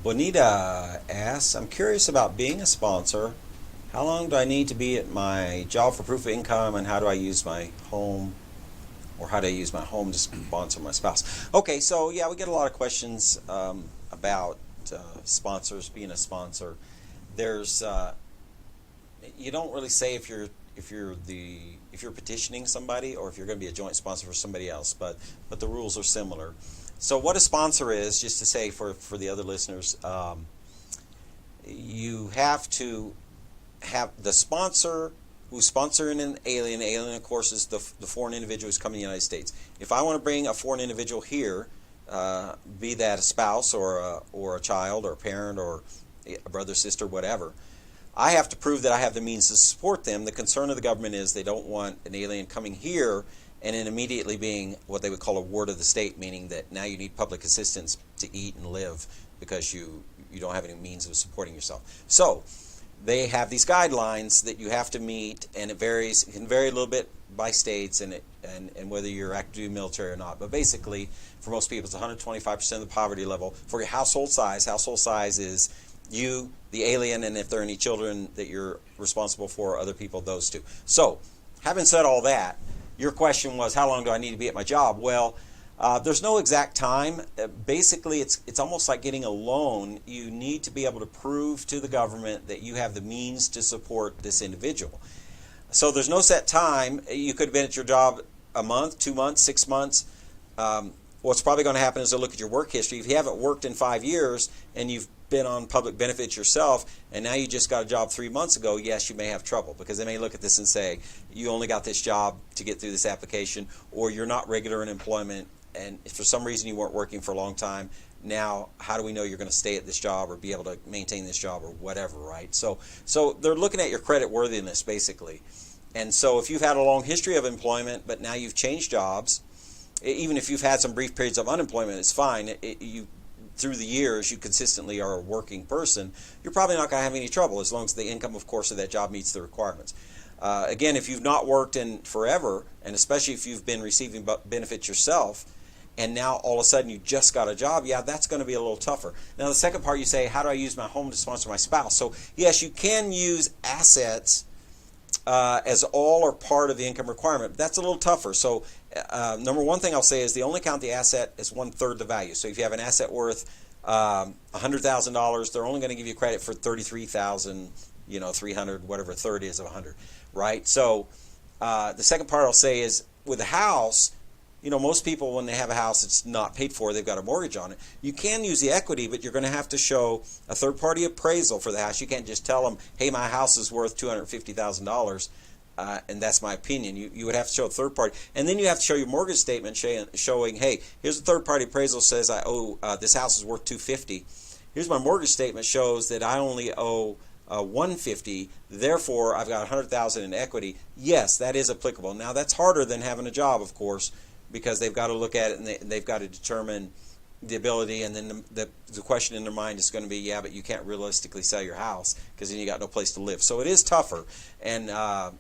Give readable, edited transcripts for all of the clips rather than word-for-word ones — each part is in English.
Bonita asks, I'm curious about being a sponsor. How long do I need to be at my job for proof of income, and how do I use my home, or how do I use my home to sponsor my spouse? Okay, so yeah, we get a lot of questions about sponsors, being a sponsor. There's you don't really say if you're petitioning somebody or if you're going to be a joint sponsor for somebody else, but the rules are similar. So what a sponsor is, just to say for the other listeners, you have to have the sponsor who's sponsoring an alien. Alien, of course, is the foreign individual who's coming to the United States. If I want to bring a foreign individual here, be that a spouse or a child or a parent or a brother, sister, whatever, I have to prove that I have the means to support them. The concern of the government is they don't want an alien coming here and then immediately being what they would call a ward of the state, meaning that now you need public assistance to eat and live because you don't have any means of supporting yourself. So they have these guidelines that you have to meet, and it varies. It can vary a little bit by states and whether you're active duty military or not. But basically, for most people, it's 125% of the poverty level. For your household size is you, the alien, and if there are any children that you're responsible for, other people, those two. So, having said all that, your question was, how long do I need to be at my job? Well, there's no exact time. Basically, it's almost like getting a loan. You need to be able to prove to the government that you have the means to support this individual. So there's no set time. You could have been at your job a month, 2 months, 6 months. What's probably going to happen is they'll look at your work history. If you haven't worked in 5 years and you've been on public benefits yourself, and now you just got a job 3 months ago, yes, you may have trouble, because they may look at this and say, you only got this job to get through this application, or you're not regular in employment, and if for some reason you weren't working for a long time, now how do we know you're going to stay at this job or be able to maintain this job or whatever, right? So they're looking at your credit worthiness, basically. And so if you've had a long history of employment, but now you've changed jobs, even if you've had some brief periods of unemployment, it's fine. Through the years, you consistently are a working person, you're probably not going to have any trouble as long as the income, of course, of that job meets the requirements. Again, if you've not worked in forever, and especially if you've been receiving benefits yourself, and now all of a sudden you just got a job, yeah, that's going to be a little tougher. Now, the second part, you say, how do I use my home to sponsor my spouse? So, yes, you can use assets as all or part of the income requirement. That's a little tougher. So number one thing I'll say is they only count the asset as 1/3 the value. So if you have an asset worth $100,000, they're only going to give you credit for $33,300, whatever a third is of 100, right? So the second part I'll say is with a house, most people, when they have a house it's not paid for, they've got a mortgage on it. You can use the equity, but you're going to have to show a third-party appraisal for the house. You can't just tell them, hey, my house is worth $250,000, and that's my opinion. You would have to show a third party. And then you have to show your mortgage statement showing, hey, here's a third-party appraisal says I owe, this house is worth $250. Here's my mortgage statement shows that I only owe $150, therefore I've got $100,000 in equity. Yes, that is applicable. Now, that's harder than having a job, of course, because they've got to look at it and they've got to determine the ability, and then the question in their mind is going to be, yeah, but you can't realistically sell your house because then you got no place to live. So it is tougher. And a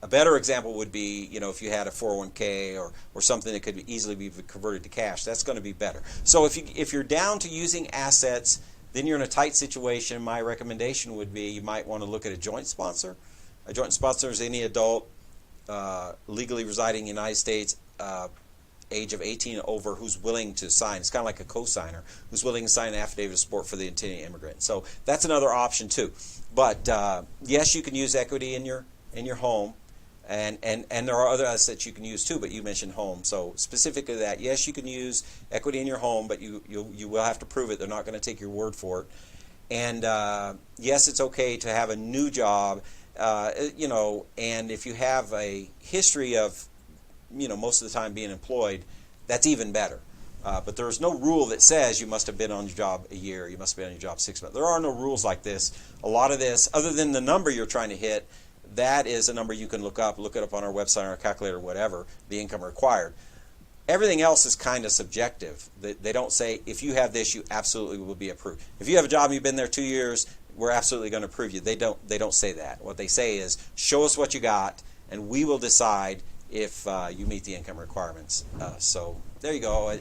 better example would be, if you had a 401k or something that could easily be converted to cash, that's going to be better. So if you're down to using assets, then you're in a tight situation. My recommendation would be you might want to look at a joint sponsor. A joint sponsor is any adult legally residing in the United States, age of 18 and over, who's willing to sign. It's kind of like a co-signer who's willing to sign an affidavit of support for the intending immigrant. So that's another option too. But yes, you can use equity in your home, and there are other assets you can use too. But you mentioned home, so specifically that, yes, you can use equity in your home, but you will have to prove it. They're not going to take your word for it. And yes, it's okay to have a new job, and if you have a history of most of the time being employed, that's even better. But there's no rule that says you must have been on your job a year, you must have been on your job 6 months. There are no rules like this. A lot of this, other than the number you're trying to hit, that is a number you can look it up on our website or our calculator, whatever, the income required. Everything else is kind of subjective. They don't say, if you have this, you absolutely will be approved. If you have a job and you've been there 2 years, we're absolutely going to approve you. They don't say that. What they say is, show us what you got, and we will decide if you meet the income requirements. So there you go.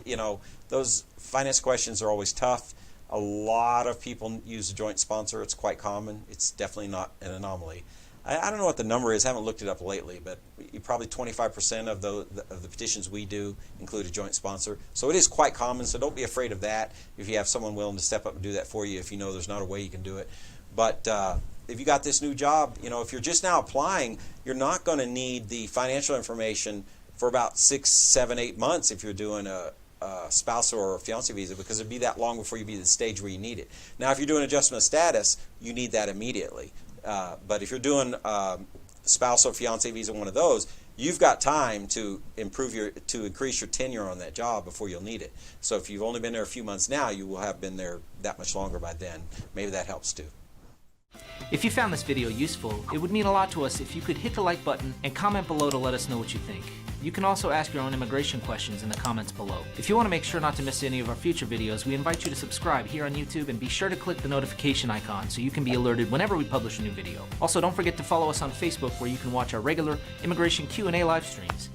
Those finance questions are always tough. A lot of people use a joint sponsor. It's quite common. It's definitely not an anomaly. I don't know what the number is. I haven't looked it up lately, but probably 25% of the petitions we do include a joint sponsor. So it is quite common, so don't be afraid of that if you have someone willing to step up and do that for you, if you know there's not a way you can do it. But if you got this new job, if you're just now applying, you're not going to need the financial information for about 6, 7, 8 months if you're doing a spouse or a fiancé visa, because it'd be that long before you be at the stage where you need it. Now, if you're doing adjustment of status, you need that immediately. But if you're doing spouse or fiancé visa, one of those, you've got time to increase your tenure on that job before you'll need it. So if you've only been there a few months now, you will have been there that much longer by then. Maybe that helps too. If you found this video useful, it would mean a lot to us if you could hit the like button and comment below to let us know what you think. You can also ask your own immigration questions in the comments below. If you want to make sure not to miss any of our future videos, we invite you to subscribe here on YouTube and be sure to click the notification icon so you can be alerted whenever we publish a new video. Also, don't forget to follow us on Facebook, where you can watch our regular immigration Q&A live streams.